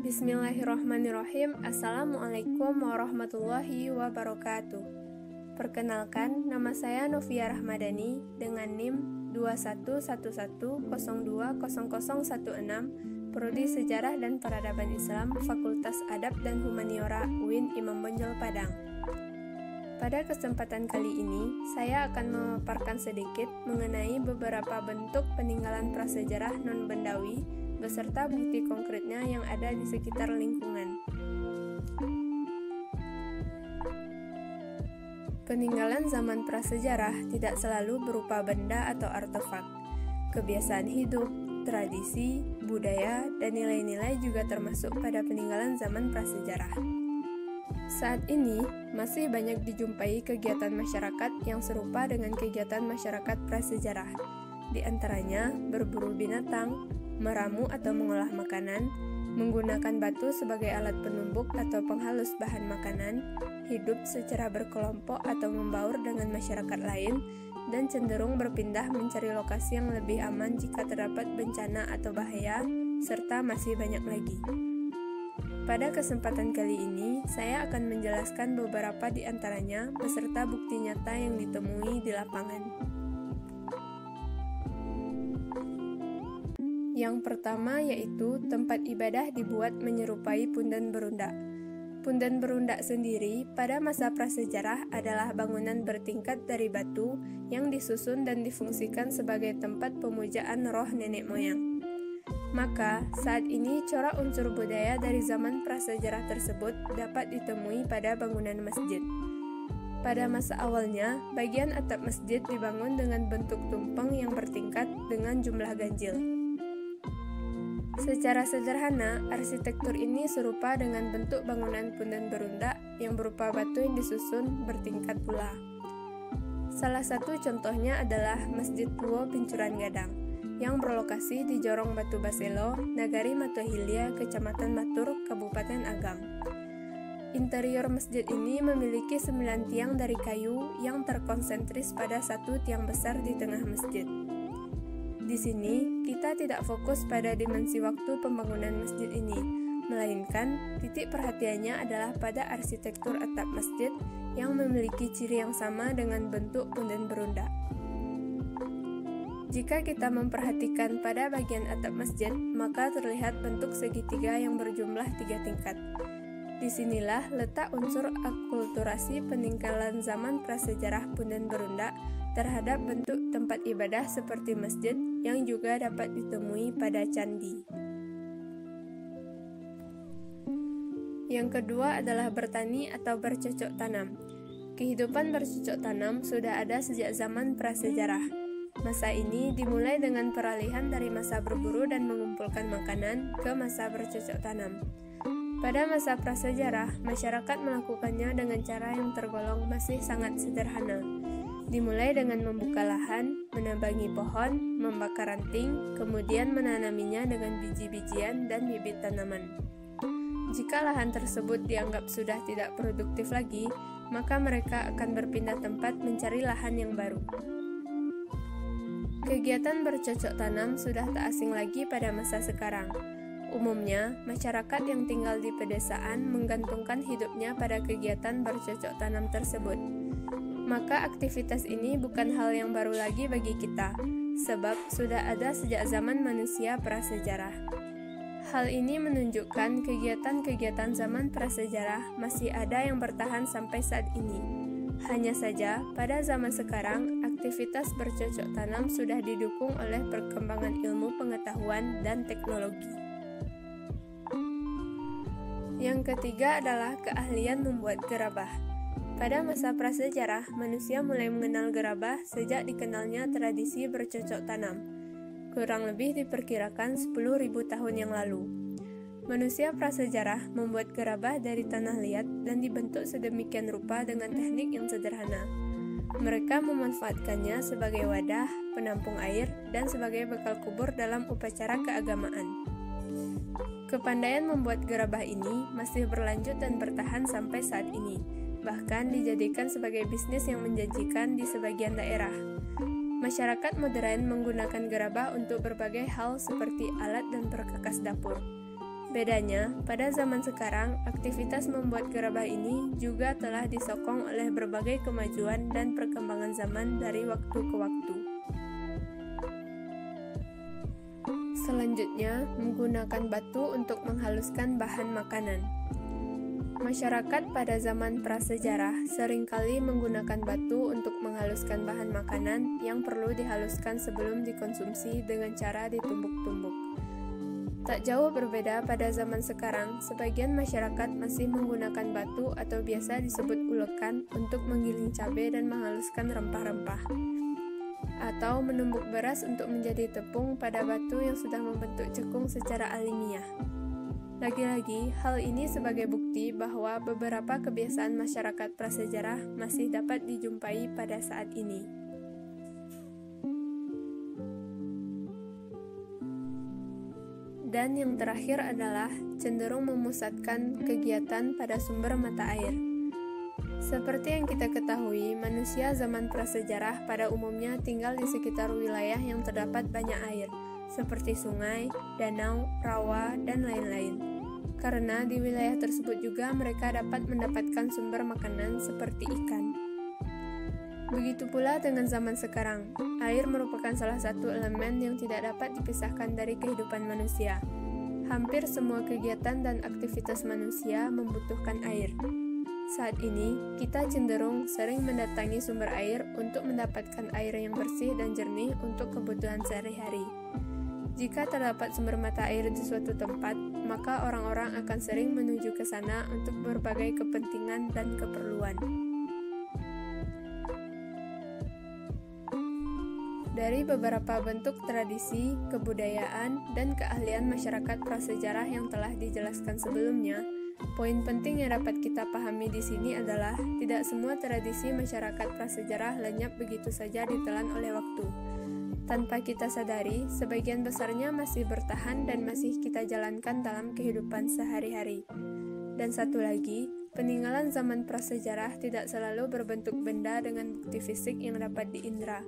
Bismillahirrahmanirrahim. Assalamualaikum warahmatullahi wabarakatuh. Perkenalkan, nama saya Novia Rahmadani dengan NIM 2111020016, Prodi Sejarah dan Peradaban Islam, Fakultas Adab dan Humaniora UIN Imam Bonjol Padang. Pada kesempatan kali ini, saya akan memaparkan sedikit mengenai beberapa bentuk peninggalan prasejarah non-bendawi beserta bukti konkretnya yang ada di sekitar lingkungan. Peninggalan zaman prasejarah tidak selalu berupa benda atau artefak. Kebiasaan hidup, tradisi, budaya, dan nilai-nilai juga termasuk pada peninggalan zaman prasejarah. Saat ini, masih banyak dijumpai kegiatan masyarakat yang serupa dengan kegiatan masyarakat prasejarah. Di antaranya, berburu binatang, meramu atau mengolah makanan, menggunakan batu sebagai alat penumbuk atau penghalus bahan makanan, hidup secara berkelompok atau membaur dengan masyarakat lain, dan cenderung berpindah mencari lokasi yang lebih aman jika terdapat bencana atau bahaya, serta masih banyak lagi. Pada kesempatan kali ini, saya akan menjelaskan beberapa di antaranya beserta bukti nyata yang ditemui di lapangan. Yang pertama yaitu tempat ibadah dibuat menyerupai Punden Berundak. Punden Berundak sendiri pada masa prasejarah adalah bangunan bertingkat dari batu yang disusun dan difungsikan sebagai tempat pemujaan roh nenek moyang. Maka, saat ini corak unsur budaya dari zaman prasejarah tersebut dapat ditemui pada bangunan masjid. Pada masa awalnya, bagian atap masjid dibangun dengan bentuk tumpeng yang bertingkat dengan jumlah ganjil. Secara sederhana, arsitektur ini serupa dengan bentuk bangunan Punden Berundak yang berupa batu yang disusun bertingkat pula. Salah satu contohnya adalah Masjid Tuo Pincuran Gadang, yang berlokasi di Jorong Batu Baselo, Nagari Matohilia, Kecamatan Matur, Kabupaten Agam. Interior masjid ini memiliki 9 tiang dari kayu yang terkonsentris pada satu tiang besar di tengah masjid. Di sini, kita tidak fokus pada dimensi waktu pembangunan masjid ini, melainkan titik perhatiannya adalah pada arsitektur atap masjid yang memiliki ciri yang sama dengan bentuk Punden Berundak. Jika kita memperhatikan pada bagian atap masjid, maka terlihat bentuk segitiga yang berjumlah 3 tingkat. Disinilah letak unsur akulturasi peninggalan zaman prasejarah Punden Berundak terhadap bentuk tempat ibadah seperti masjid yang juga dapat ditemui pada candi. Yang kedua adalah bertani atau bercocok tanam. Kehidupan bercocok tanam sudah ada sejak zaman prasejarah. Masa ini dimulai dengan peralihan dari masa berburu dan mengumpulkan makanan ke masa bercocok tanam. Pada masa prasejarah, masyarakat melakukannya dengan cara yang tergolong masih sangat sederhana. Dimulai dengan membuka lahan, menambangi pohon, membakar ranting, kemudian menanaminya dengan biji-bijian dan bibit tanaman. Jika lahan tersebut dianggap sudah tidak produktif lagi, maka mereka akan berpindah tempat mencari lahan yang baru. Kegiatan bercocok tanam sudah tak asing lagi pada masa sekarang. Umumnya, masyarakat yang tinggal di pedesaan menggantungkan hidupnya pada kegiatan bercocok tanam tersebut. Maka aktivitas ini bukan hal yang baru lagi bagi kita, sebab sudah ada sejak zaman manusia prasejarah. Hal ini menunjukkan kegiatan-kegiatan zaman prasejarah masih ada yang bertahan sampai saat ini. Hanya saja, pada zaman sekarang, aktivitas bercocok tanam sudah didukung oleh perkembangan ilmu pengetahuan dan teknologi. Yang ketiga adalah keahlian membuat gerabah. Pada masa prasejarah, manusia mulai mengenal gerabah sejak dikenalnya tradisi bercocok tanam. Kurang lebih diperkirakan 10.000 tahun yang lalu. Manusia prasejarah membuat gerabah dari tanah liat dan dibentuk sedemikian rupa dengan teknik yang sederhana. Mereka memanfaatkannya sebagai wadah, penampung air, dan sebagai bekal kubur dalam upacara keagamaan. Kepandaian membuat gerabah ini masih berlanjut dan bertahan sampai saat ini. Bahkan dijadikan sebagai bisnis yang menjanjikan di sebagian daerah. Masyarakat modern menggunakan gerabah untuk berbagai hal seperti alat dan perkakas dapur. Bedanya, pada zaman sekarang, aktivitas membuat gerabah ini juga telah disokong oleh berbagai kemajuan dan perkembangan zaman dari waktu ke waktu. Selanjutnya, menggunakan batu untuk menghaluskan bahan makanan. Masyarakat pada zaman prasejarah seringkali menggunakan batu untuk menghaluskan bahan makanan yang perlu dihaluskan sebelum dikonsumsi dengan cara ditumbuk-tumbuk. Tak jauh berbeda pada zaman sekarang, sebagian masyarakat masih menggunakan batu atau biasa disebut ulekan untuk menggiling cabai dan menghaluskan rempah-rempah. Atau menumbuk beras untuk menjadi tepung pada batu yang sudah membentuk cekung secara alamiah. Lagi-lagi, hal ini sebagai bukti bahwa beberapa kebiasaan masyarakat prasejarah masih dapat dijumpai pada saat ini. Dan yang terakhir adalah cenderung memusatkan kegiatan pada sumber mata air. Seperti yang kita ketahui, manusia zaman prasejarah pada umumnya tinggal di sekitar wilayah yang terdapat banyak air, seperti sungai, danau, rawa, dan lain-lain. Karena di wilayah tersebut juga mereka dapat mendapatkan sumber makanan seperti ikan. Begitu pula dengan zaman sekarang, air merupakan salah satu elemen yang tidak dapat dipisahkan dari kehidupan manusia. Hampir semua kegiatan dan aktivitas manusia membutuhkan air. Saat ini, kita cenderung sering mendatangi sumber air untuk mendapatkan air yang bersih dan jernih untuk kebutuhan sehari-hari. Jika terdapat sumber mata air di suatu tempat, maka orang-orang akan sering menuju ke sana untuk berbagai kepentingan dan keperluan. Dari beberapa bentuk tradisi, kebudayaan, dan keahlian masyarakat prasejarah yang telah dijelaskan sebelumnya, poin penting yang dapat kita pahami di sini adalah tidak semua tradisi masyarakat prasejarah lenyap begitu saja ditelan oleh waktu. Tanpa kita sadari, sebagian besarnya masih bertahan dan masih kita jalankan dalam kehidupan sehari-hari. Dan satu lagi, peninggalan zaman prasejarah tidak selalu berbentuk benda dengan bukti fisik yang dapat diindra.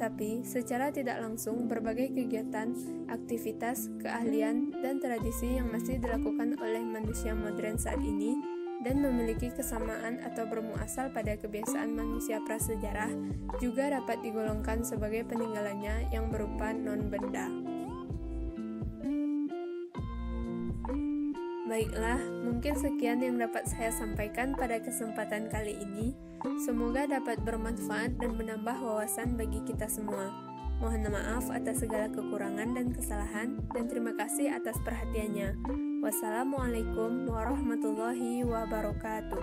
Tapi, secara tidak langsung, berbagai kegiatan, aktivitas, keahlian, dan tradisi yang masih dilakukan oleh manusia modern saat ini dan memiliki kesamaan atau bermuasal pada kebiasaan manusia prasejarah juga dapat digolongkan sebagai peninggalannya yang berupa non-benda. Baiklah, mungkin sekian yang dapat saya sampaikan pada kesempatan kali ini. Semoga dapat bermanfaat dan menambah wawasan bagi kita semua. Mohon maaf atas segala kekurangan dan kesalahan, dan terima kasih atas perhatiannya. Wassalamualaikum warahmatullahi wabarakatuh.